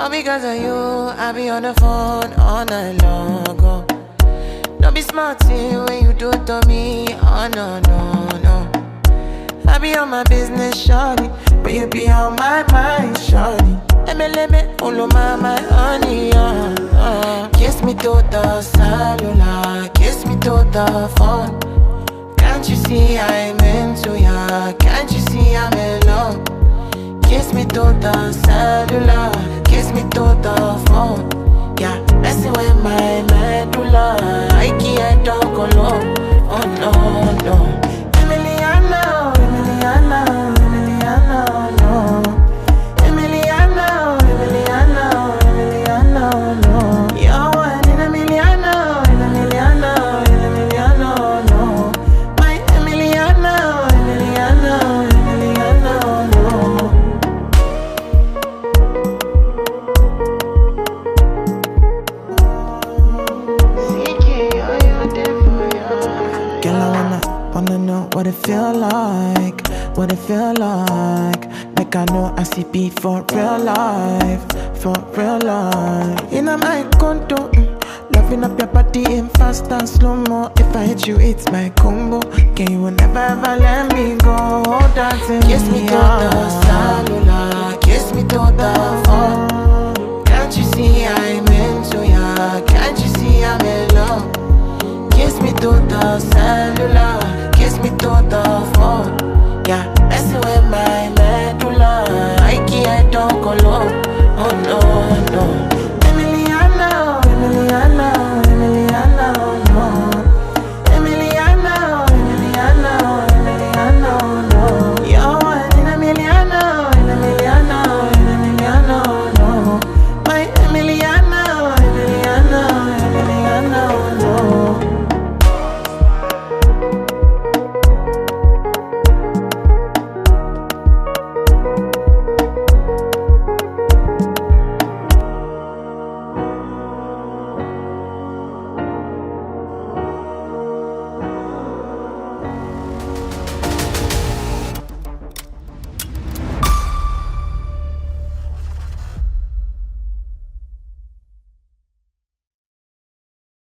All because of you, I be on the phone all night long. Oh. Don't be smart when you do it to me. Oh no, no, no. I be on my business, shawty, but you be on my mind, shawty. Let all of my honey, Kiss me to the cellular, kiss me to the phone. Can't you see I'm into ya? Can't you see I'm in love? Kiss me to the cellular, kiss me to the phone. Yeah, messing with my medulla, I can't talk alone. Oh no, no. Emiliana, Emiliana, Emiliana, no. Emiliana, Emiliana, Emiliana, no. You're one in a million, in a million, in a million, no. My Emiliana, Emiliana, Emiliana, no. Girl, I wanna know what it feel like, what it feel like. Like I know I see beat for real life, for real life. In my condo, loving up your body in fast and slow-mo. If I hit you, it's my combo. Can you never ever let me go? Dancing kiss me to the cellular, kiss me to the phone.